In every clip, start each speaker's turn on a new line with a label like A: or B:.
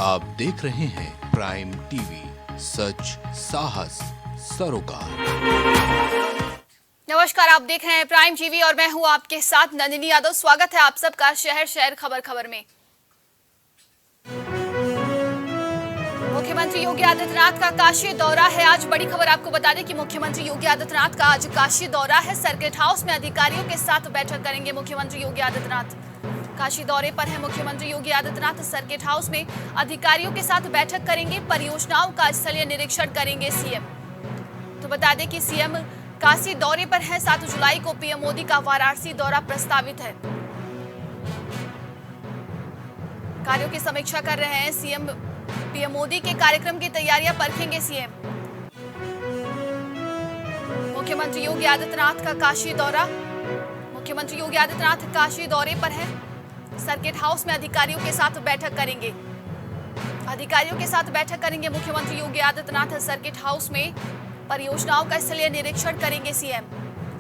A: आप देख रहे हैं प्राइम टीवी, सच साहस सरोकार।
B: नमस्कार, आप देख रहे हैं प्राइम टीवी और मैं हूं आपके साथ नंदिनी यादव। स्वागत है आप सबका शहर शहर खबर खबर में। मुख्यमंत्री योगी आदित्यनाथ का काशी दौरा है। आज बड़ी खबर आपको बता दें कि मुख्यमंत्री योगी आदित्यनाथ का आज काशी दौरा है। सर्किट हाउस में अधिकारियों के साथ बैठक करेंगे मुख्यमंत्री योगी आदित्यनाथ। काशी दौरे पर है मुख्यमंत्री योगी आदित्यनाथ। सर्किट हाउस में अधिकारियों के साथ बैठक करेंगे। परियोजनाओं का स्थलीय निरीक्षण करेंगे सीएम। तो बता दें कि सीएम काशी दौरे पर है। 7 जुलाई को पीएम मोदी का वाराणसी दौरा प्रस्तावित है। कार्यों की समीक्षा कर रहे हैं सीएम। पीएम मोदी के कार्यक्रम की तैयारियां परखेंगे सीएम। मुख्यमंत्री योगी आदित्यनाथ का काशी दौरा। मुख्यमंत्री योगी आदित्यनाथ काशी दौरे पर है। सर्किट हाउस में अधिकारियों के साथ बैठक करेंगे। अधिकारियों के साथ बैठक करेंगे मुख्यमंत्री योगी आदित्यनाथ। सर्किट हाउस में परियोजनाओं का स्थलीय निरीक्षण करेंगे सीएम।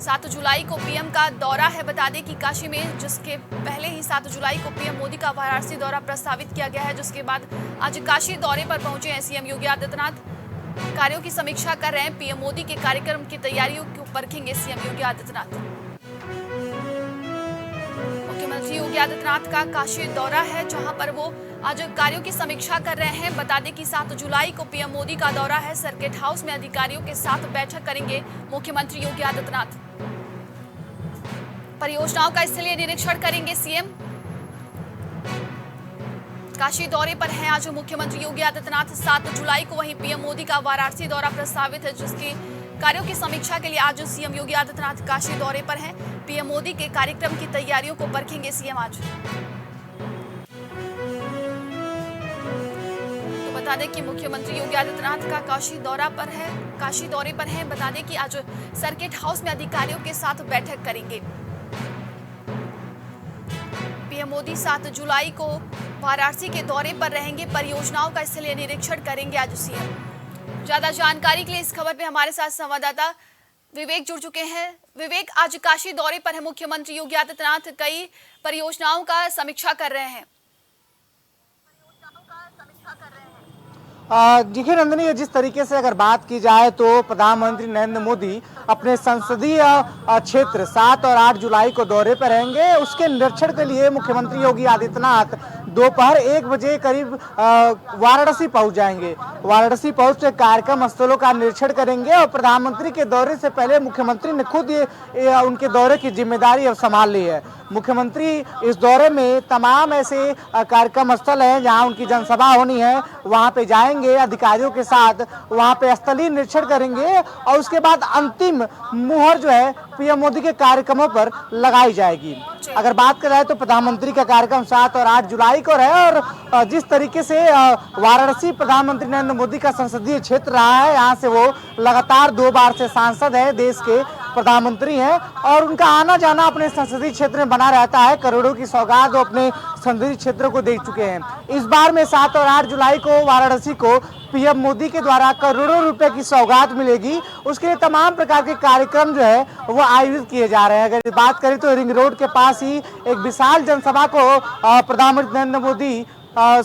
B: 7 जुलाई को पीएम का दौरा है। बता दें कि काशी में, जिसके पहले ही 7 जुलाई को पीएम मोदी का वाराणसी दौरा प्रस्तावित किया गया है, जिसके बाद आज काशी दौरे पर पहुंचे हैं सीएम योगी आदित्यनाथ। कार्यों की समीक्षा कर रहे हैं। पीएम मोदी के कार्यक्रम की तैयारियों को परखेंगे सीएम योगी आदित्यनाथ। मुख्यमंत्री योगी आदित्यनाथ का काशी दौरा है, जहां पर वो आज कार्यों की समीक्षा कर रहे हैं। बता दें कि 7 जुलाई को पीएम मोदी का दौरा है। सर्किट हाउस में अधिकारियों के साथ बैठक करेंगे मुख्यमंत्री योगी आदित्यनाथ। परियोजनाओं का स्थलीय निरीक्षण करेंगे सीएम। काशी दौरे पर हैं आज मुख्यमंत्री योगी आदित्यनाथ। 7 जुलाई को वहीं पीएम मोदी का वाराणसी दौरा प्रस्तावित है, जिसके कार्यों की समीक्षा के लिए आज सीएम योगी आदित्यनाथ काशी दौरे पर हैं। पीएम मोदी के कार्यक्रम की तैयारियों को परखेंगे सीएम आज। तो बता दें कि मुख्यमंत्री योगी आदित्यनाथ का काशी दौरे पर है। बता दें कि आज सर्किट हाउस में अधिकारियों के साथ बैठक करेंगे। पीएम मोदी 7 जुलाई को वाराणसी के दौरे पर रहेंगे। परियोजनाओं का स्थलीय निरीक्षण करेंगे आज सीएम। ज्यादा जानकारी के लिए इस खबर पे हमारे साथ संवाददाता विवेक जुड़ चुके हैं। विवेक, आज काशी दौरे पर है मुख्यमंत्री योगी आदित्यनाथ। कई परियोजनाओं का समीक्षा कर रहे हैं।
C: देखिए नंदिनी, जिस तरीके से अगर बात की जाए तो प्रधानमंत्री नरेंद्र मोदी अपने संसदीय क्षेत्र 7 और 8 जुलाई को दौरे पर रहेंगे। उसके निरीक्षण के लिए मुख्यमंत्री योगी आदित्यनाथ दोपहर 1 बजे करीब वाराणसी पहुंच जाएंगे। वाराणसी पहुंच कार्यक्रम स्थलों का निरीक्षण करेंगे और प्रधानमंत्री के दौरे से पहले मुख्यमंत्री ने खुद उनके दौरे की जिम्मेदारी अब संभाल ली है। मुख्यमंत्री इस दौरे में तमाम ऐसे कार्यक्रम स्थल हैं जहां उनकी जनसभा होनी है, वहां पे जाएंगे। अधिकारियों के साथ वहां पे स्थलीय निरीक्षण करेंगे और उसके बाद अंतिम मुहर जो है पीएम मोदी के कार्यक्रमों पर लगाई जाएगी। अगर बात करें तो प्रधानमंत्री का कार्यक्रम 7 और 8 जुलाई को रहे और जिस तरीके से वाराणसी प्रधानमंत्री नरेंद्र मोदी का संसदीय क्षेत्र रहा है, यहाँ से वो लगातार 2 बार से सांसद है, देश के प्रधानमंत्री हैं और उनका आना जाना अपने संसदीय क्षेत्र में बना रहता है। करोड़ों की सौगात वो अपने संसदीय क्षेत्र को दे चुके हैं। इस बार में 7 और 8 जुलाई को वाराणसी को पीएम मोदी के द्वारा करोड़ों रुपए की सौगात मिलेगी। उसके लिए तमाम प्रकार के कार्यक्रम जो है वो आयोजित किए जा रहे हैं। अगर बात करें तो रिंग रोड के पास ही एक विशाल जनसभा को प्रधानमंत्री नरेंद्र मोदी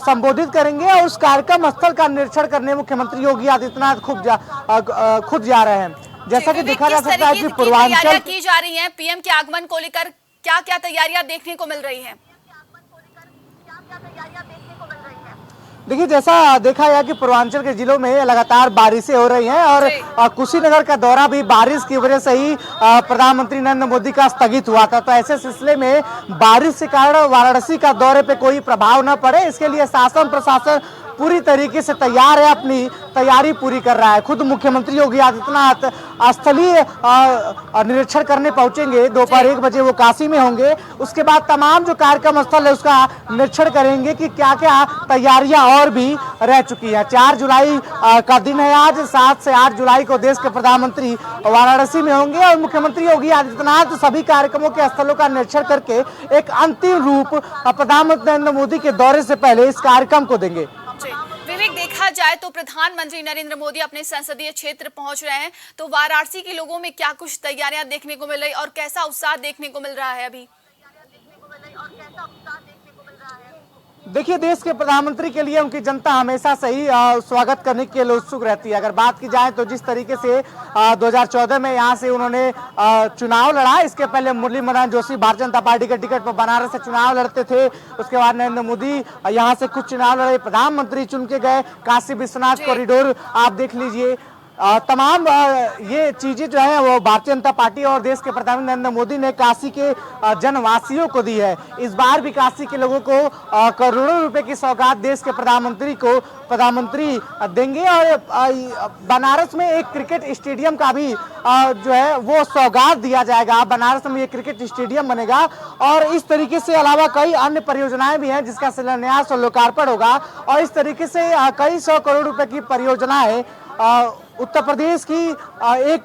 C: संबोधित करेंगे और उस कार्यक्रम स्थल का निरीक्षण करने मुख्यमंत्री योगी आदित्यनाथ खुद जा रहे हैं। जैसा कि देखा जा सकता है कि पूर्वांचल
B: की जा रही है, पीएम के आगमन को लेकर क्या क्या तैयारियां देखने को मिल रही हैं?
C: देखिए, जैसा देखा गया कि पूर्वांचल के जिलों में लगातार बारिशें हो रही हैं और कुशीनगर का दौरा भी बारिश की वजह से ही प्रधानमंत्री नरेंद्र मोदी का स्थगित हुआ था। तो ऐसे सिलसिले में बारिश के कारण वाराणसी का दौरे पे कोई प्रभाव न पड़े, इसके लिए शासन प्रशासन पूरी तरीके से तैयार है, अपनी तैयारी पूरी कर रहा है। खुद मुख्यमंत्री योगी आदित्यनाथ स्थलीय निरीक्षण करने पहुंचेंगे। दोपहर 1 बजे वो काशी में होंगे। उसके बाद तमाम जो कार्यक्रम स्थल है उसका निरीक्षण करेंगे कि क्या क्या तैयारियां और भी रह चुकी है। 4 जुलाई का दिन है आज। 7 से 8 जुलाई को देश के प्रधानमंत्री वाराणसी में होंगे और मुख्यमंत्री योगी आदित्यनाथ सभी कार्यक्रमों के स्थलों का निरीक्षण करके एक अंतिम रूप प्रधानमंत्री नरेंद्र मोदी के दौरे से पहले इस कार्यक्रम को देंगे।
B: विवेक, देखा जाए तो प्रधानमंत्री नरेंद्र मोदी अपने संसदीय क्षेत्र पहुंच रहे हैं, तो वाराणसी के लोगों में क्या कुछ तैयारियां देखने को मिल रही और कैसा उत्साह देखने को मिल रहा है अभी?
C: देखिए, देश के प्रधानमंत्री के लिए उनकी जनता हमेशा से ही स्वागत करने के लिए उत्सुक रहती है। अगर बात की जाए तो जिस तरीके से 2014 में यहाँ से उन्होंने चुनाव लड़ा, इसके पहले मुरली मनोहर जोशी भारतीय जनता पार्टी के टिकट पर बनारस से चुनाव लड़ते थे। उसके बाद नरेंद्र मोदी यहाँ से कुछ चुनाव लड़े, प्रधानमंत्री चुन के गए। काशी विश्वनाथ कॉरिडोर आप देख लीजिए, तमाम ये चीजें जो है वो भारतीय जनता पार्टी और देश के प्रधानमंत्री नरेंद्र मोदी ने काशी के जनवासियों को दी है। इस बार भी काशी के लोगों को करोड़ों रुपए की सौगात देश के प्रधानमंत्री देंगे और बनारस में एक क्रिकेट स्टेडियम का भी जो है वो सौगात दिया जाएगा। बनारस में ये क्रिकेट स्टेडियम बनेगा और इस तरीके से अलावा कई अन्य परियोजनाएं भी हैं जिसका शिलान्यास और लोकार्पण होगा। और इस तरीके से कई 100 करोड़ रुपए की परियोजनाएं उत्तर प्रदेश की एक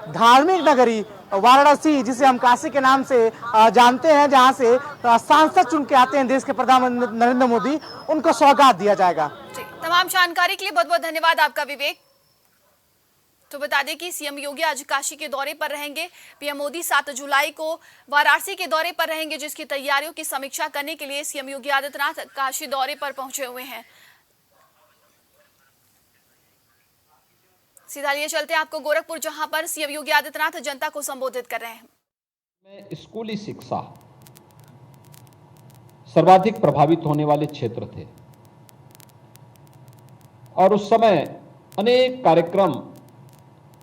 C: धार्मिक नगरी वाराणसी, जिसे हम काशी के नाम से जानते हैं, जहां से सांसद चुन के आते हैं देश के प्रधानमंत्री नरेंद्र मोदी, उनको सौगात दिया जाएगा।
B: तमाम जानकारी के लिए बहुत बहुत धन्यवाद आपका विवेक। तो बता दें कि सीएम योगी आज काशी के दौरे पर रहेंगे। पीएम मोदी 7 जुलाई को वाराणसी के दौरे पर रहेंगे, जिसकी तैयारियों की समीक्षा करने के लिए सीएम योगी आदित्यनाथ काशी दौरे पर पहुंचे हुए हैं। सीधा लिए चलते हैं आपको गोरखपुर, जहां पर सीएम योगी आदित्यनाथ जनता को संबोधित कर रहे हैं।
D: स्कूली शिक्षा सर्वाधिक प्रभावित होने वाले क्षेत्र थे और उस समय अनेक कार्यक्रम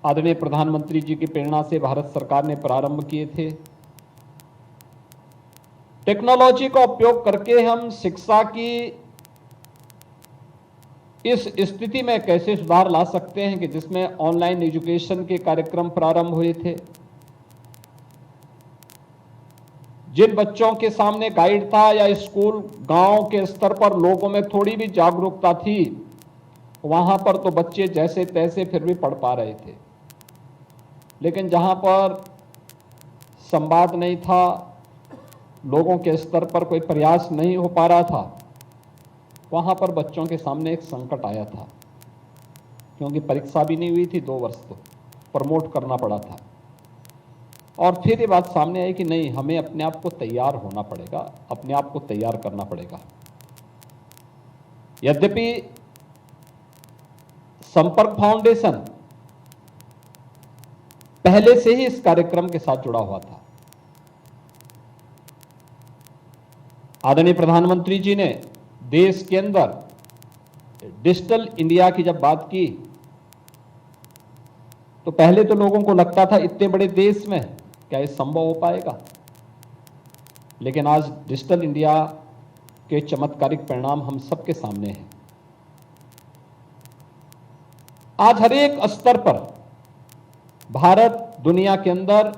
D: आदरणीय प्रधानमंत्री जी की प्रेरणा से भारत सरकार ने प्रारंभ किए थे। टेक्नोलॉजी का उपयोग करके हम शिक्षा की इस स्थिति में कैसे सुधार ला सकते हैं कि जिसमें ऑनलाइन एजुकेशन के कार्यक्रम प्रारंभ हुए थे। जिन बच्चों के सामने गाइड था या स्कूल गांव के स्तर पर लोगों में थोड़ी भी जागरूकता थी, वहां पर तो बच्चे जैसे तैसे फिर भी पढ़ पा रहे थे। लेकिन जहां पर संवाद नहीं था, लोगों के स्तर पर कोई प्रयास नहीं हो पा रहा था, वहां पर बच्चों के सामने एक संकट आया था, क्योंकि परीक्षा भी नहीं हुई थी 2 वर्ष, तो प्रमोट करना पड़ा था। और फिर ये बात सामने आई कि नहीं, हमें अपने आप को तैयार होना पड़ेगा, अपने आप को तैयार करना पड़ेगा। यद्यपि संपर्क फाउंडेशन पहले से ही इस कार्यक्रम के साथ जुड़ा हुआ था। आदरणीय प्रधानमंत्री जी ने देश के अंदर डिजिटल इंडिया की जब बात की तो पहले तो लोगों को लगता था इतने बड़े देश में क्या ये संभव हो पाएगा, लेकिन आज डिजिटल इंडिया के चमत्कारिक परिणाम हम सबके सामने हैं। आज हर एक स्तर पर भारत दुनिया के अंदर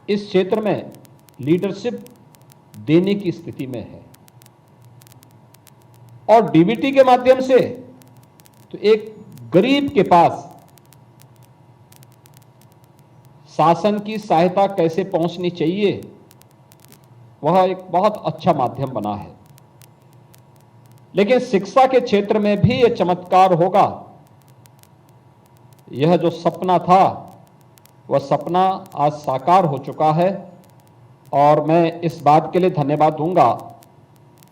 D: इस क्षेत्र में लीडरशिप देने की स्थिति में है और डीबीटी के माध्यम से तो एक गरीब के पास शासन की सहायता कैसे पहुंचनी चाहिए, वह एक बहुत अच्छा माध्यम बना है। लेकिन शिक्षा के क्षेत्र में भी यह चमत्कार होगा। यह जो सपना था वह सपना आज साकार हो चुका है और मैं इस बात के लिए धन्यवाद दूंगा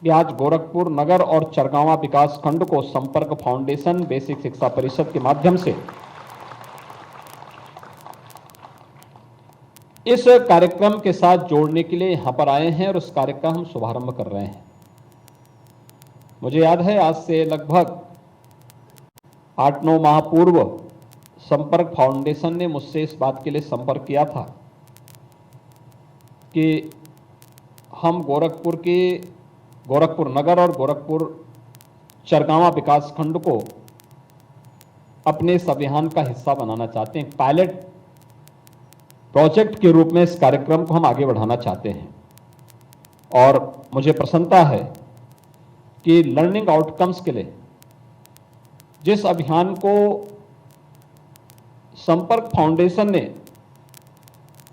D: कि आज गोरखपुर नगर और चरगांवा विकास खंड को संपर्क फाउंडेशन बेसिक शिक्षा परिषद के माध्यम से इस कार्यक्रम के साथ जोड़ने के लिए यहां पर आए हैं और उस कार्य का हम शुभारंभ कर रहे हैं। मुझे याद है आज से लगभग 8-9 माह पूर्व संपर्क फाउंडेशन ने मुझसे इस बात के लिए संपर्क किया था कि हम गोरखपुर नगर और गोरखपुर चरगांवा विकास खंड को अपने इस अभियान का हिस्सा बनाना चाहते हैं। पायलट प्रोजेक्ट के रूप में इस कार्यक्रम को हम आगे बढ़ाना चाहते हैं और मुझे प्रसन्नता है कि लर्निंग आउटकम्स के लिए जिस अभियान को संपर्क फाउंडेशन ने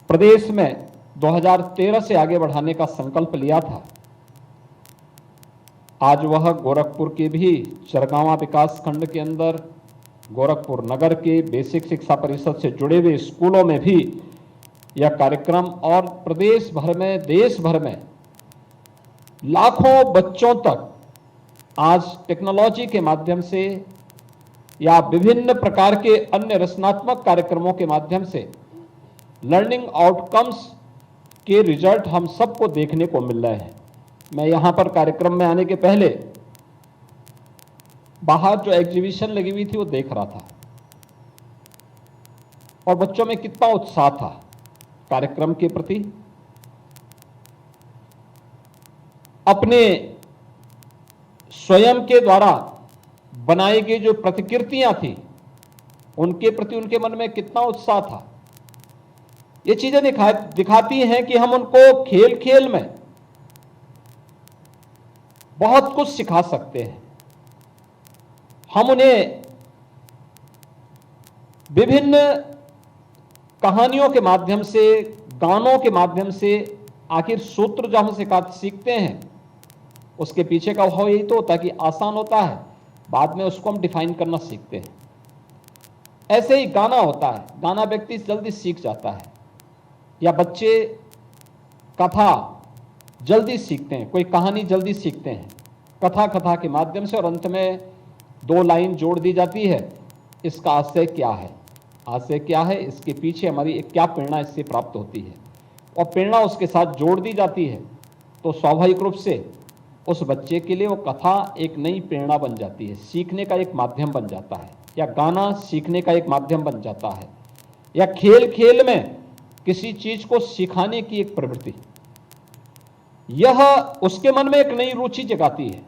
D: प्रदेश में 2013 से आगे बढ़ाने का संकल्प लिया था, आज वह गोरखपुर के भी चरगांवा विकास खंड के अंदर गोरखपुर नगर के बेसिक शिक्षा परिषद से जुड़े हुए स्कूलों में भी यह कार्यक्रम और प्रदेश भर में देश भर में लाखों बच्चों तक आज टेक्नोलॉजी के माध्यम से या विभिन्न प्रकार के अन्य रचनात्मक कार्यक्रमों के माध्यम से लर्निंग आउटकम्स के रिजल्ट हम सबको देखने को मिल रहे हैं। मैं यहां पर कार्यक्रम में आने के पहले बाहर जो एग्जीबिशन लगी हुई थी वो देख रहा था और बच्चों में कितना उत्साह था कार्यक्रम के प्रति। अपने स्वयं के द्वारा बनाई गई जो प्रतिकृतियां थी उनके प्रति उनके मन में कितना उत्साह था। ये चीजें दिखाती हैं कि हम उनको खेल खेल में बहुत कुछ सिखा सकते हैं। हम उन्हें विभिन्न कहानियों के माध्यम से, गानों के माध्यम से, आखिर सूत्र जो हम सीखते हैं उसके पीछे का भाव यही तो होता है कि आसान होता है, बाद में उसको हम डिफाइन करना सीखते हैं। ऐसे ही गाना होता है, गाना व्यक्ति जल्दी सीख जाता है, या बच्चे कथा जल्दी सीखते हैं, कोई कहानी जल्दी सीखते हैं कथा के माध्यम से, और अंत में 2 लाइन जोड़ दी जाती है, इसका आशय क्या है, आशय क्या है, इसके पीछे हमारी एक क्या प्रेरणा इससे प्राप्त होती है, और प्रेरणा उसके साथ जोड़ दी जाती है तो स्वाभाविक रूप से उस बच्चे के लिए वो कथा एक नई प्रेरणा बन जाती है, सीखने का एक माध्यम बन जाता है, या गाना सीखने का एक माध्यम बन जाता है, या खेल खेल में किसी चीज को सिखाने की एक प्रवृत्ति, यह उसके मन में एक नई रुचि जगाती है।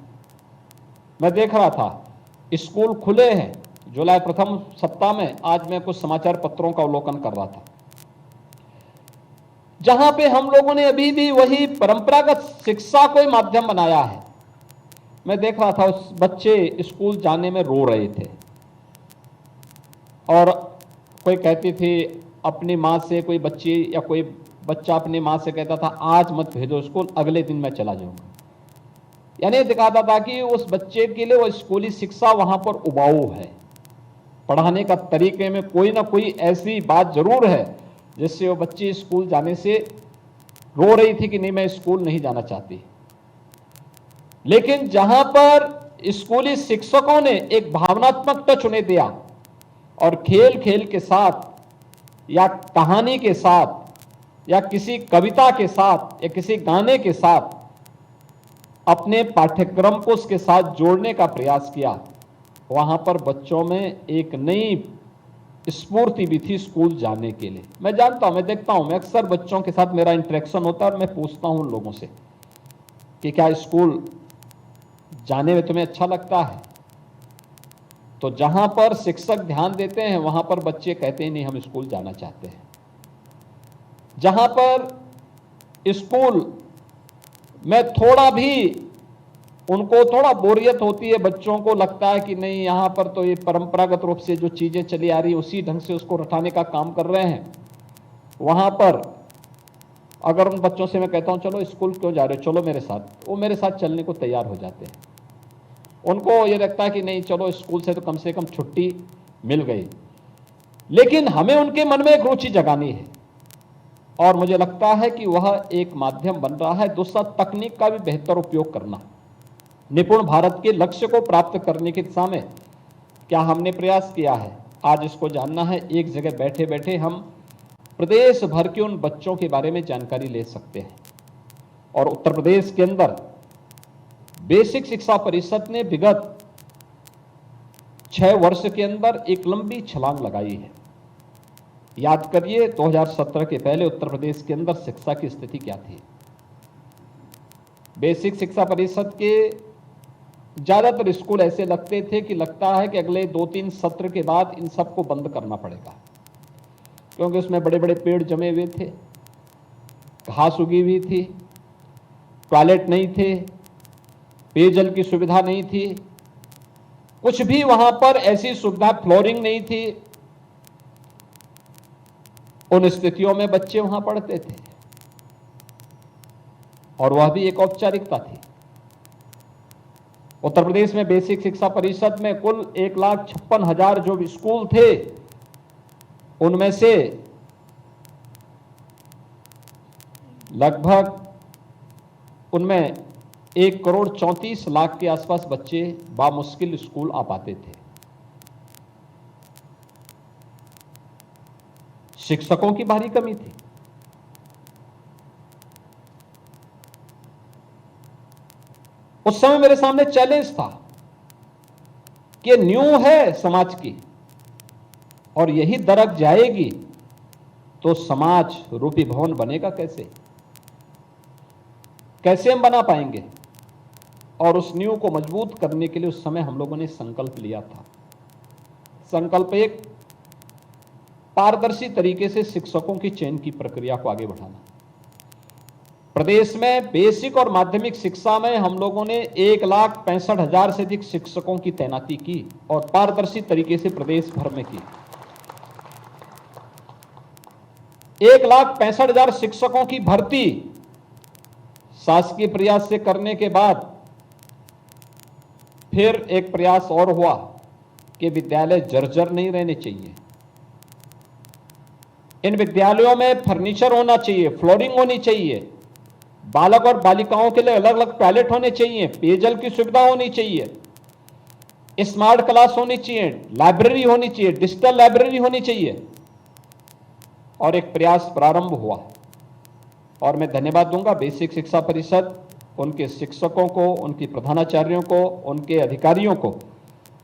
D: मैं देख रहा था स्कूल खुले हैं जुलाई प्रथम सप्ताह में, आज मैं कुछ समाचार पत्रों का अवलोकन कर रहा था जहां पे हम लोगों ने अभी भी वही परंपरागत शिक्षा को ही माध्यम बनाया है। मैं देख रहा था उस बच्चे स्कूल जाने में रो रहे थे और कोई कहती थी अपनी माँ से, कोई बच्ची या कोई बच्चा अपनी माँ से कहता था आज मत भेजो स्कूल, अगले दिन मैं चला जाऊंगा। यानी दिखाता था कि उस बच्चे के लिए वो स्कूली शिक्षा वहां पर उबाऊ है, पढ़ाने का तरीके में कोई ना कोई ऐसी बात जरूर है जिससे वो बच्ची स्कूल जाने से रो रही थी कि नहीं मैं स्कूल नहीं जाना चाहती। लेकिन जहां पर स्कूली शिक्षकों ने एक भावनात्मक टच उन्हें दिया और खेल खेल के साथ या कहानी के साथ या किसी कविता के साथ या किसी गाने के साथ अपने पाठ्यक्रम को उसके साथ जोड़ने का प्रयास किया, वहां पर बच्चों में एक नई स्फूर्ति भी थी स्कूल जाने के लिए। मैं जानता हूं, मैं देखता हूं, मैं अक्सर बच्चों के साथ मेरा इंटरेक्शन होता है और मैं पूछता हूं उन लोगों से कि क्या स्कूल जाने में तुम्हें अच्छा लगता है? तो जहां पर शिक्षक ध्यान देते हैं वहां पर बच्चे कहते हैं नहीं हम स्कूल जाना चाहते हैं। जहां पर स्कूल में थोड़ा भी उनको थोड़ा बोरियत होती है, बच्चों को लगता है कि नहीं यहाँ पर तो ये परंपरागत रूप से जो चीजें चली आ रही उसी ढंग से उसको रटाने का काम कर रहे हैं, वहां पर अगर उन बच्चों से मैं कहता हूं चलो स्कूल क्यों जा रहे हो, चलो मेरे साथ, वो मेरे साथ चलने को तैयार हो जाते हैं। उनको ये लगता है कि नहीं चलो स्कूल से कम छुट्टी मिल गई। लेकिन हमें उनके मन में एक रुचि जगानी है और मुझे लगता है कि वह एक माध्यम बन रहा है। दूसरा, तकनीक का भी बेहतर उपयोग करना, निपुण भारत के लक्ष्य को प्राप्त करने की दिशा में क्या हमने प्रयास किया है, आज इसको जानना है। एक जगह बैठे बैठे हम प्रदेश भर के उन बच्चों के बारे में जानकारी ले सकते हैं। और उत्तर प्रदेश के अंदर बेसिक शिक्षा परिषद ने विगत 6 वर्ष के अंदर एक लंबी छलांग लगाई है। याद करिए 2017 के पहले उत्तर प्रदेश के अंदर शिक्षा की स्थिति क्या थी। बेसिक शिक्षा परिषद के ज्यादातर स्कूल ऐसे लगते थे कि लगता है कि अगले 2-3 सत्र के बाद इन सबको बंद करना पड़ेगा, क्योंकि उसमें बड़े बड़े पेड़ जमे हुए थे, घास उगी हुई थी, टॉयलेट नहीं थे, पेयजल की सुविधा नहीं थी, कुछ भी वहां पर ऐसी सुविधा, फ्लोरिंग नहीं थी। उन स्थितियों में बच्चे वहां पढ़ते थे और वह भी एक औपचारिकता थी। उत्तर प्रदेश में बेसिक शिक्षा परिषद में कुल 1,56,000 जो स्कूल थे, उनमें से लगभग उनमें 1,34,00,000 के आसपास बच्चे बामुश्किल स्कूल आ पाते थे। शिक्षकों की भारी कमी थी। उस समय मेरे सामने चैलेंज था कि न्यू है समाज की और यही दरक जाएगी तो समाज रूपी भवन बनेगा कैसे? कैसे हम बना पाएंगे? और उस नींव को मजबूत करने के लिए उस समय हम लोगों ने संकल्प लिया था। संकल्प एक, पारदर्शी तरीके से शिक्षकों की चयन की प्रक्रिया को आगे बढ़ाना। प्रदेश में बेसिक और माध्यमिक शिक्षा में हम लोगों ने 1,65,000 से अधिक शिक्षकों की तैनाती की और पारदर्शी तरीके से प्रदेश भर में की। 1,65,000 शिक्षकों की भर्ती शासकीय प्रयास से करने के बाद फिर एक प्रयास और हुआ कि विद्यालय जर्जर नहीं रहने चाहिए। इन विद्यालयों में फर्नीचर होना चाहिए, फ्लोरिंग होनी चाहिए, बालक और बालिकाओं के लिए अलग अलग टॉयलेट होने चाहिए, पेयजल की सुविधा होनी चाहिए, स्मार्ट क्लास होनी चाहिए, लाइब्रेरी होनी चाहिए, डिजिटल लाइब्रेरी होनी चाहिए। और एक प्रयास प्रारंभ हुआ और मैं धन्यवाद दूंगा बेसिक शिक्षा परिषद, उनके शिक्षकों को, उनकी प्रधानाचार्यों को, उनके अधिकारियों को,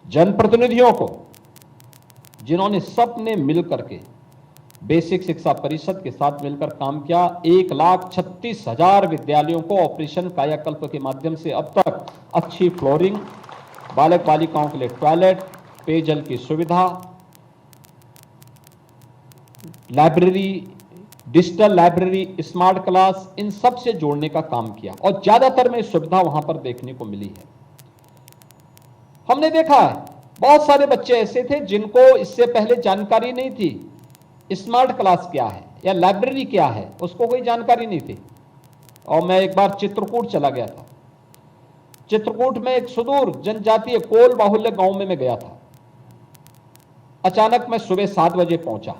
D: जनप्रतिनिधियों को, जिन्होंने सबने मिलकर के बेसिक शिक्षा परिषद के साथ मिलकर काम किया। 1,36,000 विद्यालयों को ऑपरेशन कायाकल्प के माध्यम से अब तक अच्छी फ्लोरिंग, बालक बालिकाओं के लिए टॉयलेट, पेयजल की सुविधा, library, digital library, smart class, इन सब से जोड़ने का काम किया और ज्यादातर में सुविधा वहां पर देखने को मिली है। हमने देखा है बहुत सारे बच्चे ऐसे थे जिनको इससे पहले जानकारी नहीं थी स्मार्ट क्लास क्या है या लाइब्रेरी क्या है, उसको कोई जानकारी नहीं थी। और मैं एक बार चित्रकूट चला गया था। चित्रकूट में एक सुदूर जनजातीय कोल बाहुल्य गांव में मैं गया था। अचानक मैं सुबह 7 बजे पहुंचा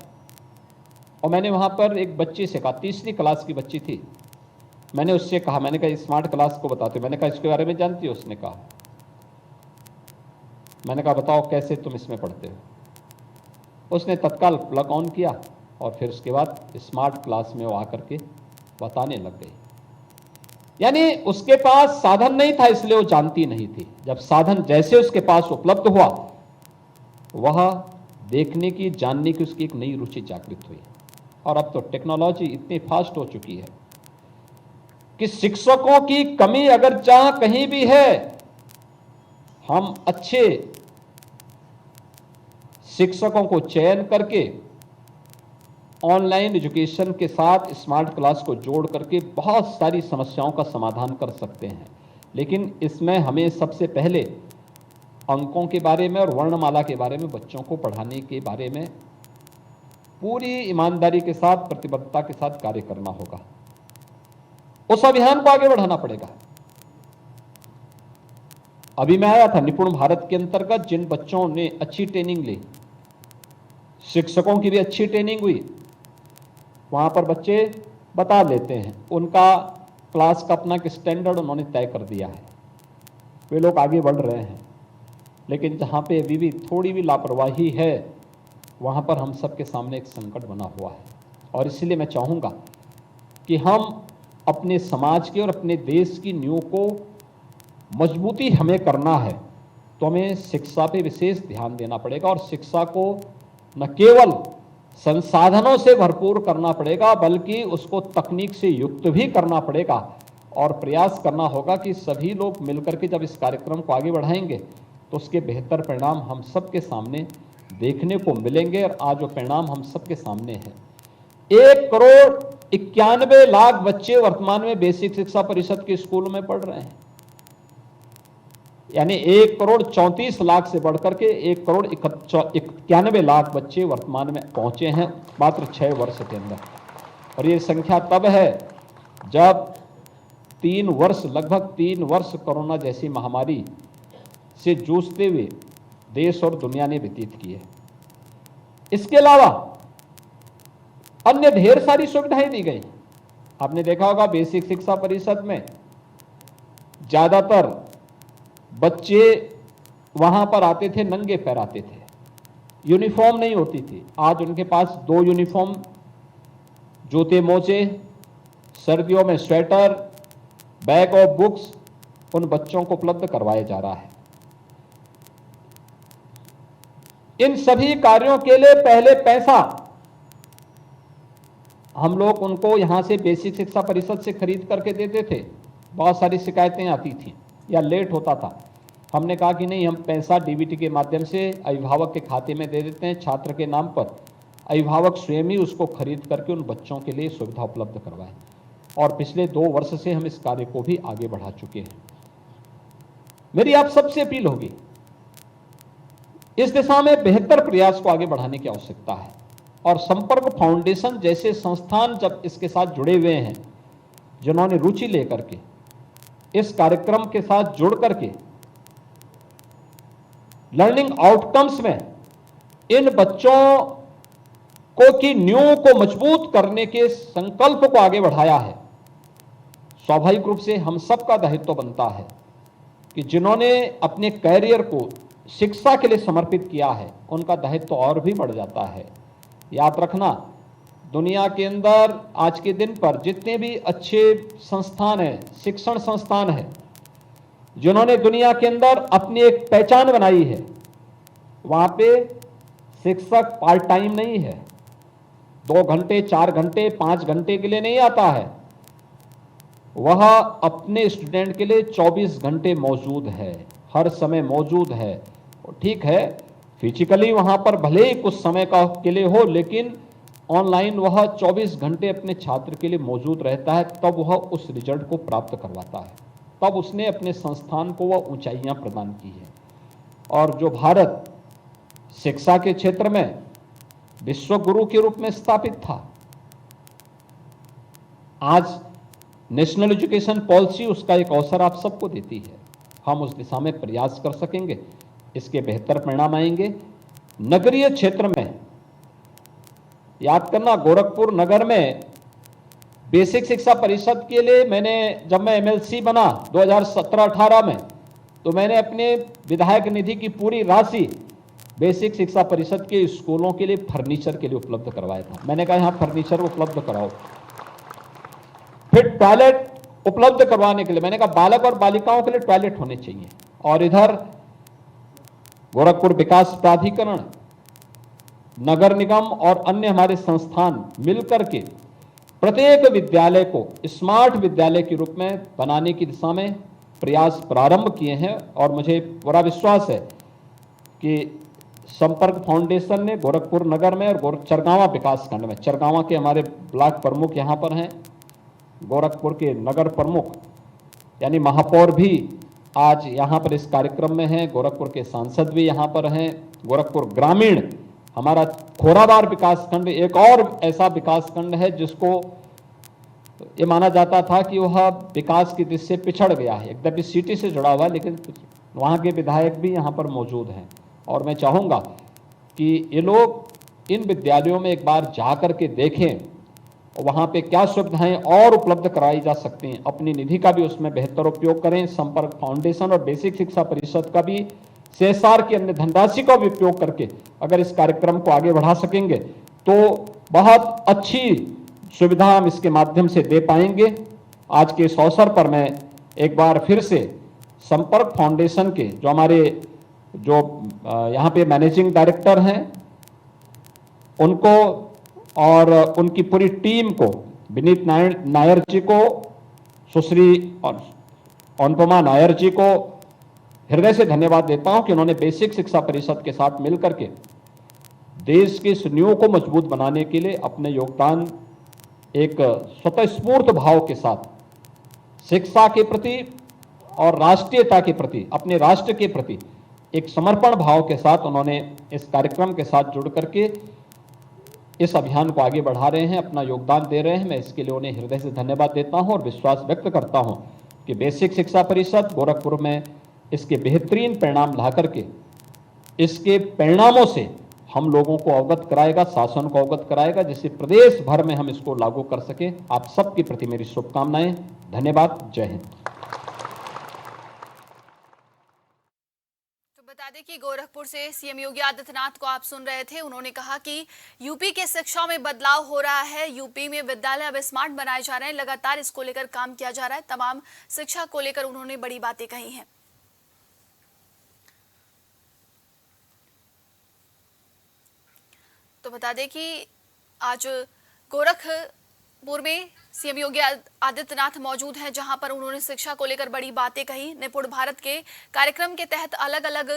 D: और मैंने वहां पर एक बच्चे से कहा, 3री क्लास की बच्ची थी, मैंने उससे कहा, मैंने कहा स्मार्ट क्लास को बताते, मैंने कहा इसके बारे में जानती हो? उसने कहा, मैंने कहा बताओ कैसे तुम इसमें पढ़ते हो? उसने तत्काल प्लग ऑन किया और फिर उसके बाद स्मार्ट क्लास में वो आकर के बताने लग गई। यानी उसके पास साधन नहीं था इसलिए वो जानती नहीं थी। जब साधन जैसे उसके पास उपलब्ध हुआ, वह देखने की, जानने की उसकी एक नई रुचि जागृत हुई। और अब तो टेक्नोलॉजी इतनी फास्ट हो चुकी है कि शिक्षकों की कमी अगर जहां कहीं भी है, हम अच्छे शिक्षकों को चयन करके ऑनलाइन एजुकेशन के साथ स्मार्ट क्लास को जोड़ करके बहुत सारी समस्याओं का समाधान कर सकते हैं। लेकिन इसमें हमें सबसे पहले अंकों के बारे में और वर्णमाला के बारे में, बच्चों को पढ़ाने के बारे में पूरी ईमानदारी के साथ, प्रतिबद्धता के साथ कार्य करना होगा। उस अभियान को आगे बढ़ाना पड़ेगा। अभी मैं आया था निपुण भारत के अंतर्गत, जिन बच्चों ने अच्छी ट्रेनिंग ली, शिक्षकों की भी अच्छी ट्रेनिंग हुई, वहां पर बच्चे बता लेते हैं, उनका क्लास का अपना एक स्टैंडर्ड उन्होंने तय कर दिया है, वे लोग आगे बढ़ रहे हैं। लेकिन जहां पे अभी भी थोड़ी भी लापरवाही है, वहां पर हम सबके सामने एक संकट बना हुआ है। और इसलिए मैं चाहूंगा कि हम अपने समाज के और अपने देश की नींव को मजबूती हमें करना है, तो हमें शिक्षा पे विशेष ध्यान देना पड़ेगा और शिक्षा को न केवल संसाधनों से भरपूर करना पड़ेगा, बल्कि उसको तकनीक से युक्त भी करना पड़ेगा। और प्रयास करना होगा कि सभी लोग मिलकर के जब इस कार्यक्रम को आगे बढ़ाएंगे तो उसके बेहतर परिणाम हम सबके सामने देखने को मिलेंगे। और आज वो परिणाम हम सबके सामने है। 1,91,00,000 बच्चे वर्तमान में बेसिक शिक्षा परिषद के स्कूलों में पढ़ रहे हैं। यानी 1,34,00,000 से बढ़कर के 1,91,00,000 बच्चे वर्तमान में पहुंचे हैं मात्र 6 वर्ष के अंदर। और ये संख्या तब है जब 3 वर्ष, लगभग 3 वर्ष कोरोना जैसी महामारी से जूझते हुए देश और दुनिया ने व्यतीत किए। इसके अलावा अन्य ढेर सारी सुविधाएं दी गई। आपने देखा होगा बेसिक शिक्षा परिषद में ज्यादातर बच्चे वहां पर आते थे, नंगे पैर आते थे, यूनिफॉर्म नहीं होती थी। आज उनके पास 2 यूनिफॉर्म, जूते मोजे, सर्दियों में स्वेटर, बैग और बुक्स उन बच्चों को उपलब्ध करवाया जा रहा है। इन सभी कार्यों के लिए पहले पैसा हम लोग उनको यहां से बेसिक शिक्षा परिषद से खरीद करके देते थे। बहुत सारी शिकायतें आती थी या लेट होता था। हमने कहा कि नहीं, हम पैसा डीबीटी के माध्यम से अभिभावक के खाते में दे देते हैं, छात्र के नाम पर। अभिभावक स्वयं ही उसको खरीद करके उन बच्चों के लिए सुविधा उपलब्ध करवाएं। और पिछले 2 वर्ष से हम इस कार्य को भी आगे बढ़ा चुके हैं। मेरी आप सबसे अपील होगी, इस दिशा में बेहतर प्रयास को आगे बढ़ाने की आवश्यकता है। और संपर्क फाउंडेशन जैसे संस्थान जब इसके साथ जुड़े हुए हैं, जिन्होंने रुचि लेकर के इस कार्यक्रम के साथ जुड़ करके लर्निंग आउटकम्स में इन बच्चों को की नींव को मजबूत करने के संकल्प को आगे बढ़ाया है, स्वाभाविक रूप से हम सबका दायित्व बनता है कि जिन्होंने अपने कैरियर को शिक्षा के लिए समर्पित किया है, उनका दायित्व और भी बढ़ जाता है। याद रखना, दुनिया के अंदर आज के दिन पर जितने भी अच्छे संस्थान हैं, शिक्षण संस्थान हैं, जिन्होंने दुनिया के अंदर अपनी एक पहचान बनाई है, वहां पे शिक्षक पार्ट टाइम नहीं है, 2 घंटे 4 घंटे 5 घंटे के लिए नहीं आता है। वह अपने स्टूडेंट के लिए 24 घंटे मौजूद है, हर समय मौजूद है। ठीक है, फिजिकली वहां पर भले ही कुछ समय का के लिए हो, लेकिन ऑनलाइन वह 24 घंटे अपने छात्र के लिए मौजूद रहता है। तब वह उस रिजल्ट को प्राप्त करवाता है, तब उसने अपने संस्थान को वह ऊंचाइयां प्रदान की है। और जो भारत शिक्षा के क्षेत्र में विश्व गुरु के रूप में स्थापित था, आज नेशनल एजुकेशन पॉलिसी उसका एक अवसर आप सबको देती है। हम उस दिशा में प्रयास कर सकेंगे, इसके बेहतर परिणाम आएंगे। नगरीय क्षेत्र में याद करना, गोरखपुर नगर में बेसिक शिक्षा परिषद के लिए जब मैं एमएलसी बना 2017-18 में, तो मैंने अपने विधायक निधि की पूरी राशि बेसिक शिक्षा परिषद के स्कूलों के लिए फर्नीचर के लिए उपलब्ध करवाया था। मैंने कहा यहाँ फर्नीचर उपलब्ध कराओ। फिर टॉयलेट उपलब्ध करवाने के लिए मैंने कहा बालक और बालिकाओं के लिए टॉयलेट होने चाहिए। और इधर गोरखपुर विकास प्राधिकरण, नगर निगम और अन्य हमारे संस्थान मिलकर के प्रत्येक विद्यालय को स्मार्ट विद्यालय के रूप में बनाने की दिशा में प्रयास प्रारंभ किए हैं। और मुझे पूरा विश्वास है कि संपर्क फाउंडेशन ने गोरखपुर नगर में और चरगावा विकास खंड में, चरगावा के हमारे ब्लॉक प्रमुख यहाँ पर हैं, गोरखपुर के नगर प्रमुख यानी महापौर भी आज यहाँ पर इस कार्यक्रम में हैं, गोरखपुर के सांसद भी यहाँ पर हैं। गोरखपुर ग्रामीण हमारा खोराबार विकास खंड एक और ऐसा विकास खंड है जिसको ये माना जाता था कि वह विकास की दृष्टि से पिछड़ गया है, एकदम सिटी से जुड़ा हुआ है, लेकिन वहाँ के विधायक भी यहाँ पर मौजूद हैं। और मैं चाहूँगा कि ये लोग इन विद्यालयों में एक बार जा कर के देखें, वहाँ पे क्या सुविधाएं और उपलब्ध कराई जा सकती हैं, अपनी निधि का भी उसमें बेहतर उपयोग करें। संपर्क फाउंडेशन और बेसिक शिक्षा परिषद का भी CSR की अन्य धनराशि का भी उपयोग करके अगर इस कार्यक्रम को आगे बढ़ा सकेंगे तो बहुत अच्छी सुविधा हम इसके माध्यम से दे पाएंगे। आज के इस अवसर पर मैं एक बार फिर से संपर्क फाउंडेशन के जो हमारे यहाँ पे मैनेजिंग डायरेक्टर हैं उनको और उनकी पूरी टीम को, विनीत नायर जी को, सुश्री अनुपमा नायर जी को हृदय से धन्यवाद देता हूं कि उन्होंने बेसिक शिक्षा परिषद के साथ मिलकर के देश की इस नींव को मजबूत बनाने के लिए अपने योगदान एक स्वतःस्फूर्त भाव के साथ शिक्षा के प्रति और राष्ट्रीयता के प्रति, अपने राष्ट्र के प्रति एक समर्पण भाव के साथ उन्होंने इस कार्यक्रम के साथ जुड़ करके इस अभियान को आगे बढ़ा रहे हैं, अपना योगदान दे रहे हैं। मैं इसके लिए उन्हें हृदय से धन्यवाद देता हूं और विश्वास व्यक्त करता हूं कि बेसिक शिक्षा परिषद गोरखपुर में इसके बेहतरीन परिणाम ला करके इसके परिणामों से हम लोगों को अवगत कराएगा, शासन को अवगत कराएगा, जिससे प्रदेश भर में हम इसको लागू कर सकें। आप सबके प्रति मेरी शुभकामनाएं। धन्यवाद। जय हिंद।
B: बता दें कि गोरखपुर से सीएम योगी आदित्यनाथ को आप सुन रहे थे। उन्होंने कहा कि यूपी के शिक्षा में बदलाव हो रहा है, यूपी में विद्यालय अब स्मार्ट बनाए जा रहे हैं, लगातार इसको लेकर काम किया जा रहा है। तमाम शिक्षा को लेकर उन्होंने बड़ी बातें कही हैं। तो बता दें कि आज गोरखपुर में सीएम योगी आदित्यनाथ मौजूद हैं, जहां पर उन्होंने शिक्षा को लेकर बड़ी बातें कही। निपुण भारत के कार्यक्रम के तहत अलग अलग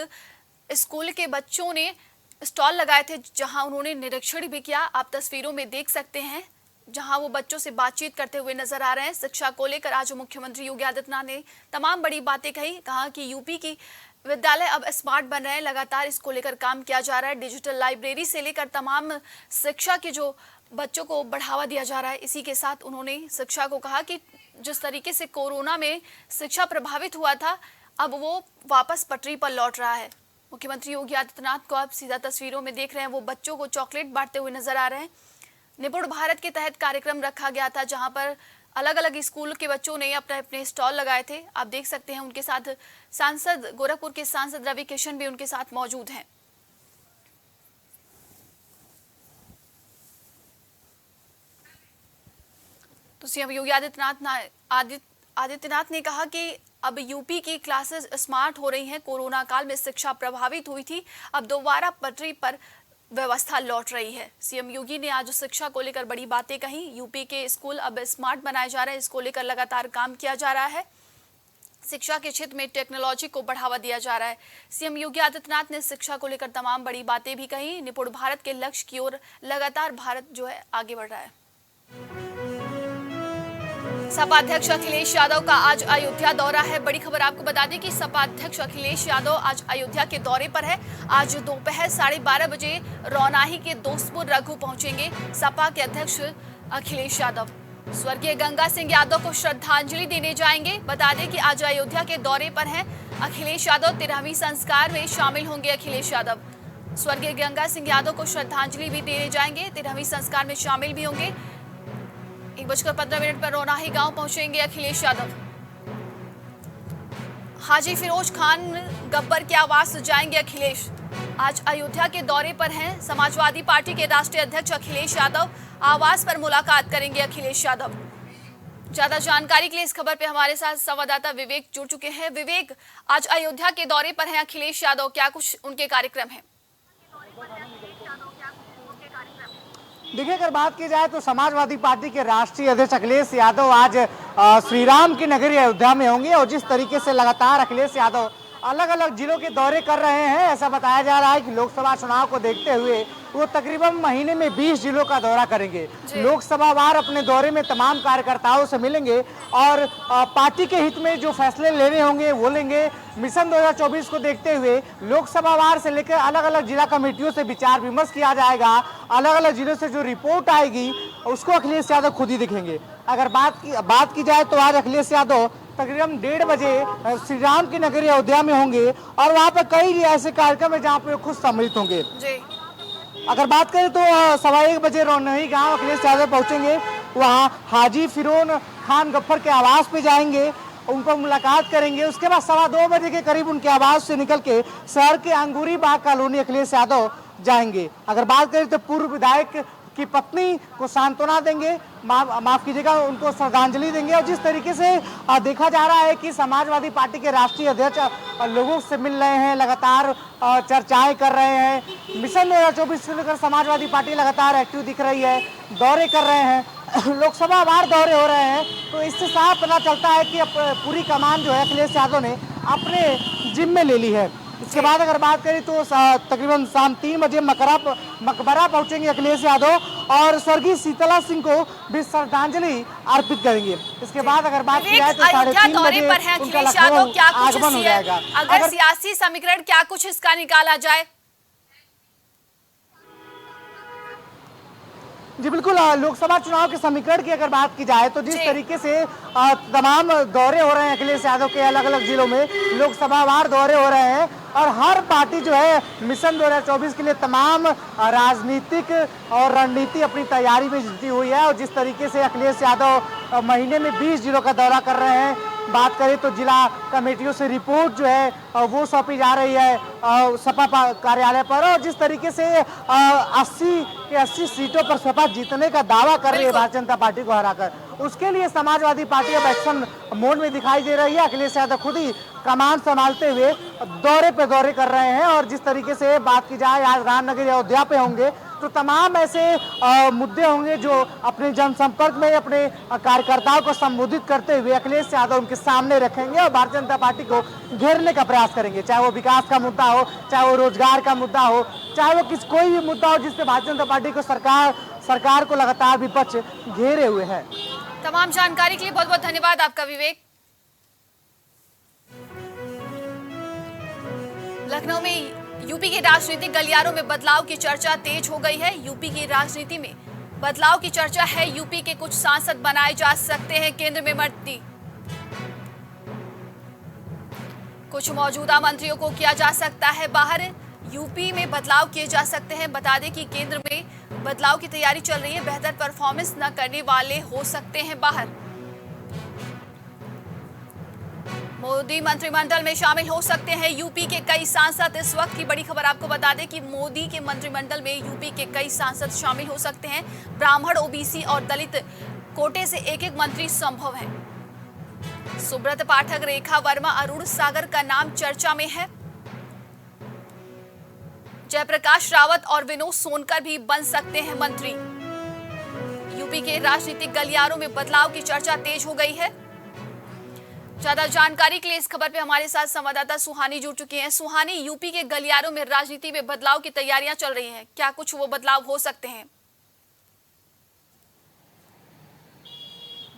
B: स्कूल के बच्चों ने स्टॉल लगाए थे, जहां उन्होंने निरीक्षण भी किया। आप तस्वीरों में देख सकते हैं, जहां वो बच्चों से बातचीत करते हुए नजर आ रहे हैं। शिक्षा को लेकर आज मुख्यमंत्री योगी आदित्यनाथ ने तमाम बड़ी बातें कही। कहा कि यूपी की विद्यालय अब स्मार्ट बन रहे हैं, लगातार इसको लेकर काम किया जा रहा है। डिजिटल लाइब्रेरी से लेकर तमाम शिक्षा की जो बच्चों को बढ़ावा दिया जा रहा है। इसी के साथ उन्होंने शिक्षा को कहा कि जिस तरीके से कोरोना में शिक्षा प्रभावित हुआ था, अब वो वापस पटरी पर लौट रहा है। मुख्यमंत्री योगी आदित्यनाथ को आप सीधा तस्वीरों में देख रहे हैं, वो बच्चों को चॉकलेट बांटते हुए नजर आ रहे हैं। निपुण भारत के तहत कार्यक्रम रखा गया था, जहां पर अलग अलग स्कूल के बच्चों ने अपने अपने स्टॉल लगाए थे। आप देख सकते हैं, उनके साथ सांसद, गोरखपुर के सांसद रवि किशन भी उनके साथ मौजूद हैं। तो सीएम योगी आदित्यनाथ ने कहा कि अब यूपी की क्लासेस स्मार्ट हो रही हैं। कोरोना काल में शिक्षा प्रभावित हुई थी, अब दोबारा पटरी पर व्यवस्था लौट रही है। सीएम योगी ने आज शिक्षा को लेकर बड़ी बातें कही। यूपी के स्कूल अब स्मार्ट बनाए जा रहे हैं, इसको लेकर लगातार काम किया जा रहा है। शिक्षा के क्षेत्र में टेक्नोलॉजी को बढ़ावा दिया जा रहा है। सीएम योगी आदित्यनाथ ने शिक्षा को लेकर तमाम बड़ी बातें भी कही। निपुण भारत के लक्ष्य की ओर लगातार भारत जो है आगे बढ़ रहा है। सपा अध्यक्ष अखिलेश यादव का आज अयोध्या दौरा है। बड़ी खबर आपको बता दें कि सपा अध्यक्ष अखिलेश यादव आज अयोध्या के दौरे पर है। आज दोपहर 12:30 बजे रौनाही के दोस्तपुर रघु पहुंचेंगे सपा के अध्यक्ष अखिलेश यादव। स्वर्गीय गंगा सिंह यादव को श्रद्धांजलि देने जाएंगे। बता दें कि आज अयोध्या के दौरे पर हैं अखिलेश यादव। 13वीं संस्कार में शामिल होंगे अखिलेश यादव। स्वर्गीय गंगा सिंह यादव को श्रद्धांजलि भी देने जाएंगे, 13वीं संस्कार में शामिल भी होंगे। 1:15 पर रौनाही गांव पहुंचेंगे अखिलेश यादव। हाजी फिरोज खान गब्बर के आवास जाएंगे अखिलेश। आज अयोध्या के दौरे पर हैं समाजवादी पार्टी के राष्ट्रीय अध्यक्ष अखिलेश यादव। आवास पर मुलाकात करेंगे अखिलेश यादव। ज्यादा जानकारी के लिए इस खबर पे हमारे साथ संवाददाता विवेक जुड़ चुके हैं। विवेक, आज अयोध्या के दौरे पर हैं अखिलेश यादव, क्या कुछ उनके कार्यक्रम हैं?
C: देखिए, अगर बात की जाए तो समाजवादी पार्टी के राष्ट्रीय अध्यक्ष अखिलेश यादव आज श्री राम की नगरी अयोध्या में होंगे और जिस तरीके से लगातार अखिलेश यादव अलग अलग जिलों के दौरे कर रहे हैं, ऐसा बताया जा रहा है कि लोकसभा चुनाव को देखते हुए वो तकरीबन महीने में 20 जिलों का दौरा करेंगे। लोकसभा वार अपने दौरे में तमाम कार्यकर्ताओं से मिलेंगे और पार्टी के हित में जो फैसले लेने होंगे वो लेंगे। मिशन 2024 को देखते हुए लोकसभा वार से लेकर अलग अलग जिला कमेटियों से विचार विमर्श किया जाएगा। अलग अलग जिलों से जो रिपोर्ट आएगी उसको अखिलेश यादव खुद ही दिखेंगे। अगर बात की जाए तो आज अखिलेश यादव तकरीबन 1:30 बजे श्री राम की नगरी अयोध्या में होंगे और वहाँ पर कई ऐसे कार्यक्रम है जहाँ पे खुद सम्मिलित होंगे। अगर बात करें तो 1:15 बजे रौनाही गांव अखिलेश यादव पहुंचेंगे। वहाँ हाजी फिरोज खान गफ्फर के आवास पे जाएंगे, उन पर मुलाकात करेंगे। उसके बाद 2:15 बजे के करीब उनके आवास से निकल के शहर के अंगूरी बाग कॉलोनी अखिलेश यादव जाएंगे। अगर बात करें तो पूर्व विधायक की पत्नी को सांत्वना देंगे, माफ कीजिएगा, उनको श्रद्धांजलि देंगे। और जिस तरीके से देखा जा रहा है कि समाजवादी पार्टी के राष्ट्रीय अध्यक्ष लोगों से मिल रहे हैं, लगातार चर्चाएं कर रहे हैं। मिशन 2024 से लेकर समाजवादी पार्टी लगातार एक्टिव दिख रही है, दौरे कर रहे हैं, लोकसभा वार दौरे हो रहे हैं। तो इससे साफ पता चलता है कि पूरी कमान जो है अखिलेश यादव ने अपने जिम्मे ले ली है। इसके बाद अगर बात करें तो तकरीबन शाम 3 बजे मकबरा पहुंचेंगे अखिलेश यादव और स्वर्गीय शीतला सिंह को भी श्रद्धांजलि अर्पित करेंगे। इसके बाद अगर बात की जाए तो 3:30 बजे उनका लखनऊ आगमन हो जाएगा।
B: अगर सियासी समीकरण क्या कुछ इसका निकाला जाए?
C: जी बिल्कुल, लोकसभा चुनाव के समीकरण की अगर बात की जाए तो जिस तरीके से तमाम दौरे हो रहे हैं अखिलेश यादव के, अलग अलग जिलों में लोकसभा वार दौरे हो रहे हैं और हर पार्टी जो है मिशन 2024 के लिए तमाम राजनीतिक और रणनीति अपनी तैयारी में जुटी हुई है। और जिस तरीके से अखिलेश यादव महीने में 20 जिलों का दौरा कर रहे हैं, बात करें तो जिला कमेटियों से रिपोर्ट जो है वो सौंपी जा रही है सपा कार्यालय पर। और जिस तरीके से 80 सीटों पर सपा जीतने का दावा कर रही है भारतीय जनता पार्टी को हराकर, उसके लिए समाजवादी पार्टी अब एक्शन मोड में दिखाई दे रही है। अखिलेश यादव खुद ही कमान संभालते हुए दौरे पे दौरे कर रहे हैं। और जिस तरीके से बात की जाए, आज रामनगर अयोध्या पे होंगे तो तमाम ऐसे मुद्दे होंगे जो अपने जनसंपर्क में अपने कार्यकर्ताओं को संबोधित करते हुए अखिलेश यादव उनके सामने रखेंगे और भारतीय जनता पार्टी को घेरने का प्रयास करेंगे। चाहे वो विकास का मुद्दा हो, चाहे वो रोजगार का मुद्दा हो, चाहे वो कोई भी मुद्दा हो जिससे भारतीय जनता पार्टी को सरकार को लगातार विपक्ष घेरे हुए है।
B: तमाम जानकारी के लिए बहुत बहुत धन्यवाद आपका विवेक। लखनऊ में यूपी के राजनीतिक गलियारों में बदलाव की चर्चा तेज हो गई है। यूपी की राजनीति में बदलाव की चर्चा है। यूपी के कुछ सांसद बनाए जा सकते हैं केंद्र में मंत्री। कुछ मौजूदा मंत्रियों को किया जा सकता है बाहर। यूपी में बदलाव किए जा सकते हैं। बता दें कि केंद्र में बदलाव की तैयारी चल रही है। बेहतर परफॉर्मेंस न करने वाले हो सकते हैं बाहर। मोदी मंत्रिमंडल में शामिल हो सकते हैं यूपी के कई सांसद। इस वक्त की बड़ी खबर आपको बता दें कि मोदी के मंत्रिमंडल में यूपी के कई सांसद शामिल हो सकते हैं। ब्राह्मण, ओबीसी और दलित कोटे से एक एक मंत्री संभव है। सुब्रत पाठक, रेखा वर्मा, अरुण सागर का नाम चर्चा में है। जयप्रकाश रावत और विनोद सोनकर भी बन सकते हैं मंत्री। यूपी के राजनीतिक गलियारों में बदलाव की चर्चा तेज हो गई है। ज्यादा जानकारी के लिए इस खबर पे हमारे साथ संवाददाता सुहानी जुड़ चुकी हैं। सुहानी, यूपी के गलियारों में राजनीति में बदलाव की तैयारियां चल रही हैं, क्या कुछ वो बदलाव हो सकते हैं?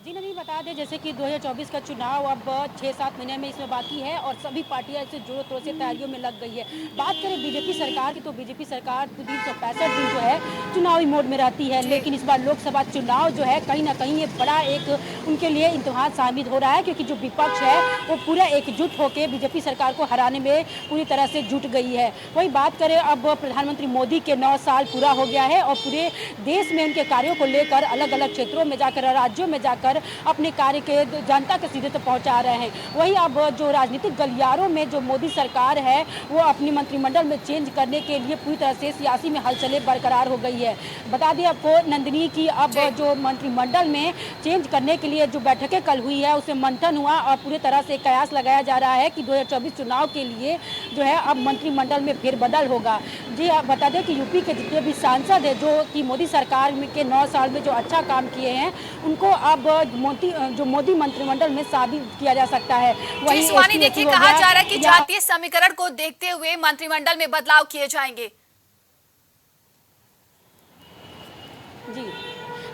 E: जी नहीं, बता दें जैसे कि 2024 का चुनाव अब 6-7 महीने में इसमें बाकी है और सभी पार्टियां इसे जोरों तौर से तैयारियों में लग गई है। बात करें बीजेपी सरकार की तो बीजेपी सरकार 365 दिन जो है चुनावी मोड में रहती है, लेकिन इस बार लोकसभा चुनाव जो है कहीं ना कहीं ये बड़ा एक उनके लिए इम्तिहान साबित हो रहा है, क्योंकि जो विपक्ष है वो पूरा एकजुट होकर बीजेपी सरकार को हराने में पूरी तरह से जुट गई है। वही बात करें, अब प्रधानमंत्री मोदी के 9 साल पूरा हो गया है और पूरे देश में उनके कार्यों को लेकर अलग अलग क्षेत्रों में जाकर, राज्यों में जाकर अपने कार्य के जनता के सीधे तक पहुंचा रहे हैं। वही अब जो राजनीतिक गलियारों में जो मोदी सरकार है वो अपनी मंत्रिमंडल में चेंज करने के लिए पूरी तरह से सियासी में हलचलें बरकरार हो गई है। बता दें आपको नंदिनी की अब जो मंत्रिमंडल में चेंज करने के लिए जो बैठकें कल हुई है उसमें मंथन हुआ और पूरी तरह से कयास लगाया जा रहा है कि 2024 चुनाव के लिए जो है अब मंत्रिमंडल में फेरबदल होगा। जी आप बता दें कि यूपी के जितने भी सांसद है जो कि मोदी सरकार के 9 साल में जो अच्छा काम किए हैं उनको अब जो मोदी मंत्रिमंडल में शामिल किया जा सकता है।
B: वही सुहानी, देखिए कहा जा रहा है कि जातीय समीकरण को देखते हुए मंत्रिमंडल में बदलाव किए जाएंगे।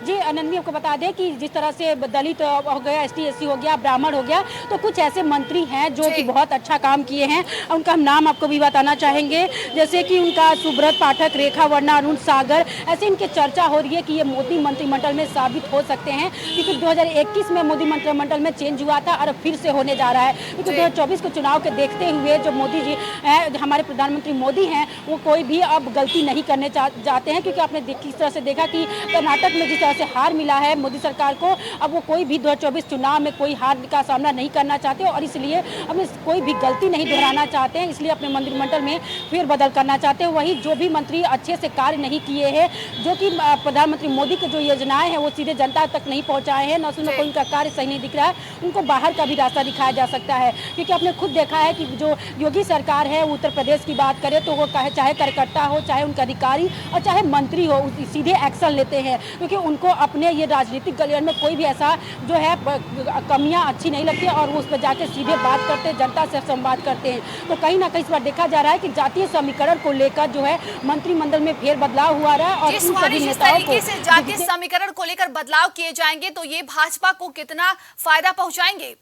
E: जी नंदिनी, आपको बता दें कि जिस तरह से दलित हो गया, ST SC हो गया, ब्राह्मण हो गया, तो कुछ ऐसे मंत्री हैं जो कि बहुत अच्छा काम किए हैं। उनका हम नाम आपको भी बताना चाहेंगे, जैसे कि उनका सुब्रत पाठक, रेखा वर्मा, अरुण सागर, ऐसे इनकी चर्चा हो रही है कि ये मोदी मंत्रिमंडल में साबित हो सकते हैं, क्योंकि 2021 में मोदी मंत्रिमंडल में चेंज हुआ था और फिर से होने जा रहा है। क्योंकि 2024 के चुनाव के देखते हुए जो मोदी जी हैं, हमारे प्रधानमंत्री मोदी हैं, वो कोई भी अब गलती नहीं करने चाहते हैं, क्योंकि आपने किस तरह से देखा कि कर्नाटक में जिस से हार मिला है मोदी सरकार को, अब वो कोई भी 2024 चुनाव में कोई हार का सामना नहीं करना चाहते और इसलिए अब कोई भी गलती नहीं दोहराना चाहते हैं, इसलिए अपने मंत्रिमंडल में फेरबदल करना चाहते हैं। वही जो भी मंत्री अच्छे से कार्य नहीं किए हैं, जो कि प्रधानमंत्री मोदी की जो योजनाएं हैं वो सीधे जनता तक नहीं पहुंचाए हैं, न उसमें कोई उनका कार्य सही नहीं दिख रहा है, उनको बाहर का भी रास्ता दिखाया जा सकता है। क्योंकि आपने खुद देखा है कि जो योगी सरकार है, उत्तर प्रदेश की बात करें तो वो चाहे कार्यकर्ता हो, चाहे उनका अधिकारी और चाहे मंत्री हो, सीधे एक्शन लेते हैं, क्योंकि उनको अपने ये राजनीतिक गलियारे में कोई भी ऐसा जो है कमियां अच्छी नहीं लगती और वो उस पर जाके सीधे बात करते हैं, जनता से संवाद करते हैं। तो कहीं ना कहीं इस बार देखा जा रहा है कि जातीय समीकरण को लेकर जो है मंत्रिमंडल में फेरबदलाव हुआ रहा है और
B: जिस तरीके से जातीय समीकरण को लेकर बदलाव किए जाएंगे तो ये भाजपा को कितना फायदा पहुंचाएंगे?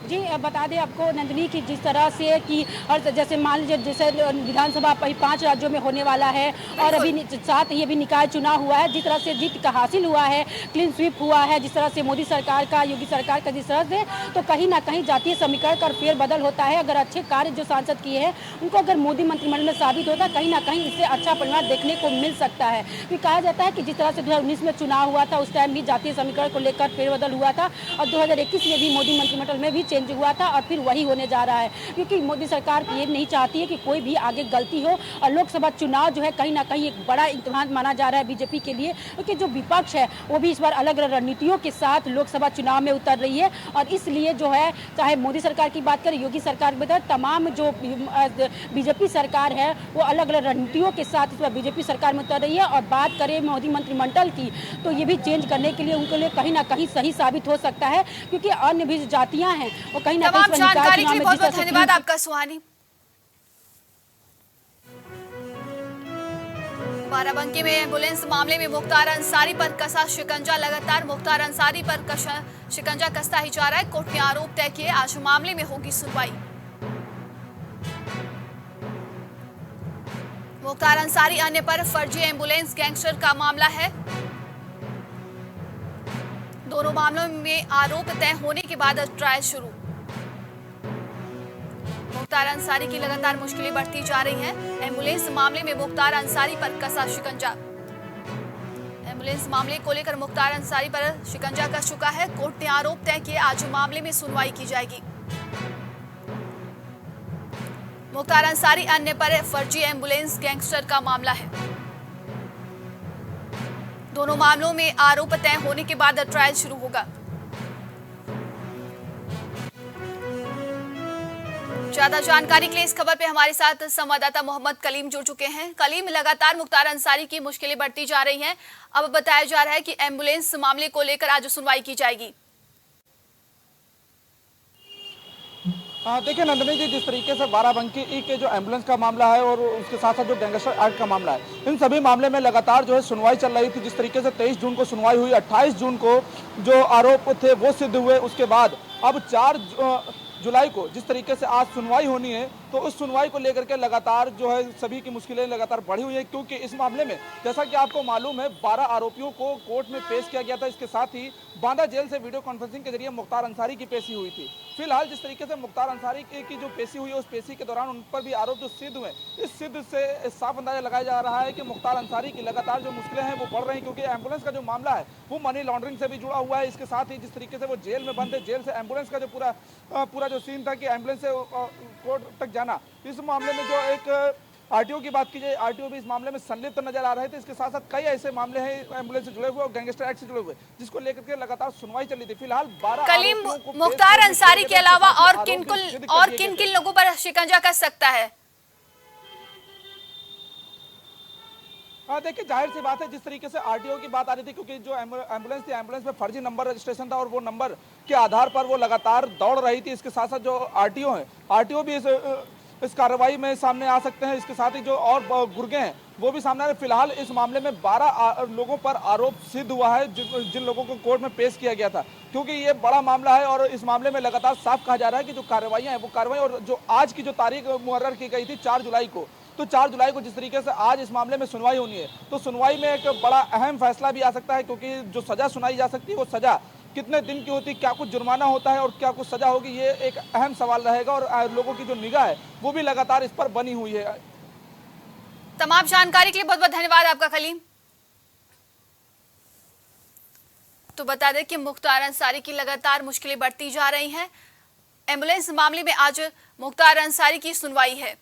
E: जी बता दें आपको नंदिनी की जिस तरह से कि हर जैसे मान लीजिए जैसे विधानसभा 5 राज्यों में होने वाला है और अभी साथ ही अभी निकाय चुनाव हुआ है, जिस तरह से जीत का हासिल हुआ है, क्लीन स्वीप हुआ है, जिस तरह से मोदी सरकार का, योगी सरकार का, जिस तरह से तो कहीं ना कहीं जातीय समीकरण का फेरबदल होता है। अगर अच्छे कार्य जो सांसद किए हैं उनको अगर मोदी मंत्रिमंडल में साबित होता कहीं ना कहीं इससे अच्छा परिणाम देखने को मिल सकता है। क्योंकि कहा जाता है कि जिस तरह से 2019 में चुनाव हुआ था उस टाइम भी जातीय समीकरण को लेकर फेरबदल हुआ था और 2021 में भी मोदी मंत्रिमंडल में भी चेंज हुआ था और फिर वही होने जा रहा है। क्योंकि मोदी सरकार ये नहीं चाहती है कि कोई भी आगे गलती हो और लोकसभा चुनाव जो है कहीं ना कहीं एक बड़ा इम्तिहान माना जा रहा है बीजेपी के लिए, क्योंकि जो विपक्ष है वो भी इस बार अलग अलग रणनीतियों के साथ लोकसभा चुनाव में उतर रही है और इसलिए जो है चाहे मोदी सरकार की बात करें, योगी सरकार की बात, तमाम जो बीजेपी सरकार है वो अलग अलग रणनीतियों के साथ इस बार बीजेपी सरकार में उतर रही है। और बात करें मोदी मंत्रिमंडल की तो ये भी चेंज करने के लिए उनके लिए कहीं ना कहीं सही साबित हो सकता है, क्योंकि अन्य भी जातियां हैं वो कहीं ना
B: तमाम
E: कहीं
B: जानकारी के लिए बहुत बहुत धन्यवाद आपका सुहानी। बाराबंकी में एम्बुलेंस मामले में मुख्तार अंसारी पर कसा शिकंजा, लगातार मुख्तार अंसारी पर शिकंजा कसता ही जा रहा है। कोर्ट ने आरोप तय किए, आज मामले में होगी सुनवाई। मुख्तार अंसारी अन्य पर फर्जी एम्बुलेंस गैंगस्टर का मामला है। दोनों मामलों में आरोप तय होने के बाद ट्रायल शुरू। मुख्तार अंसारी की लगातार मुश्किलें बढ़ती जा रही हैं। एम्बुलेंस मामले में मुख्तार अंसारी पर कसा शिकंजा। एम्बुलेंस मामले को लेकर मुख्तार अंसारी पर शिकंजा कस चुका है। कोर्ट ने आरोप तय किए, आज मामले में सुनवाई की जाएगी। मुख्तार अंसारी अन्य पर फर्जी एम्बुलेंस गैंगस्टर का मामला है। दोनों मामलों में आरोप तय होने के बाद ट्रायल शुरू होगा। ज्यादा जानकारी के लिए इस खबर पे हमारे साथ संवाददाता मोहम्मद कलीम जुड़ चुके हैं। कलीम, लगातार मुख्तार अंसारी की मुश्किलें बढ़ती जा रही हैं। अब बताया जा रहा है कि एम्बुलेंस मामले को लेकर आज सुनवाई की जाएगी।
F: देखिए नंदनी जी, जिस तरीके से बाराबंकी के जो एम्बुलेंस का मामला है और उसके साथ साथ जो गैंगस्टर एक्ट का मामला है, इन सभी मामले में लगातार जो है सुनवाई चल रही थी। जिस तरीके से 23 जून को सुनवाई हुई, 28 जून को जो आरोप थे वो सिद्ध हुए, उसके बाद अब 4 जुलाई को जिस तरीके से आज सुनवाई होनी है, तो उस सुनवाई को लेकर के लगातार जो है सभी की मुश्किलें लगातार बढ़ी हुई है। क्योंकि इस मामले में जैसा कि आपको मालूम है 12 आरोपियों को कोर्ट में पेश किया गया था। इसके साथ ही बांदा जेल से वीडियो कॉन्फ्रेंसिंग के जरिए मुख्तार अंसारी की पेशी हुई थी। फिलहाल जिस तरीके से मुख्तार अंसारी की जो पेशी हुई है, उस पेशी के दौरान उन पर भी आरोप जो सिद्ध हुए, इस सिद्ध से साफ अंदाजा लगाया जा रहा है कि मुख्तार अंसारी की लगातार जो मुश्किलें हैं वो बढ़ रही हैं। क्योंकि एम्बुलेंस का जो मामला है वो मनी लॉन्ड्रिंग से भी जुड़ा हुआ है। इसके साथ ही जिस तरीके से वो जेल में बंद है, जेल से एम्बुलेंस का जो पूरा जो सीन था कि एम्बुलेंस से कोर्ट तक जाना, इस मामले में जो एक आरटीओ की बात की जाए, आरटीओ भी इस मामले में संलिप्त नजर आ रहे थे। इसके साथ साथ कई ऐसे मामले हैं एम्बुलेंस से जुड़े हुए और गैंगस्टर एक्ट से जुड़े हुए, जिसको लेकर के लगातार सुनवाई चली थी। फिलहाल 12
B: कलीम, मुख्तार अंसारी के अलावा और किन किन लोगों पर शिकंजा कर सकता है?
F: देखिए जाहिर सी बात है, जिस तरीके से आरटीओ की बात आ रही थी, क्योंकि जो एम्बुलेंस थी, एम्बुलेंस में फर्जी नंबर रजिस्ट्रेशन था और वो नंबर के आधार पर वो लगातार दौड़ रही थी। इसके साथ साथ जो आरटीओ है, आरटीओ भी इस कार्रवाई में सामने आ सकते हैं। इसके साथ ही जो और गुर्गे हैं वो भी सामने आ रहे। फिलहाल इस मामले में 12 लोगों पर आरोप सिद्ध हुआ है, जिन लोगों को कोर्ट में पेश किया गया था। क्योंकि ये बड़ा मामला है और इस मामले में लगातार साफ कहा जा रहा है कि जो कार्रवाइयां हैं वो कार्रवाई, और जो आज की जो तारीख मुकर्रर की गई थी 4 जुलाई को, तो 4 जुलाई को जिस तरीके से आज इस मामले में सुनवाई होनी है, तो सुनवाई में एक बड़ा अहम फैसला भी आ सकता है। क्योंकि जो सजा सुनाई जा सकती है वो सजा कितने दिन की होती, क्या कुछ जुर्माना होता है और क्या कुछ सजा होगी, ये एक अहम सवाल रहेगा। और लोगों की जो निगाह है वो भी लगातार इस पर बनी हुई है।
B: तमाम जानकारी के लिए बहुत बहुत धन्यवाद आपका कलीम। तो बता दें कि मुख्तार अंसारी की लगातार मुश्किलें बढ़ती जा रही हैं। एम्बुलेंस मामले में आज मुख्तार अंसारी की सुनवाई है।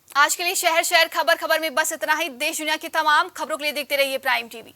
B: आज के लिए शहर खबर में बस इतना ही। देश दुनिया की तमाम खबरों के लिए देखते रहिए प्राइम टीवी।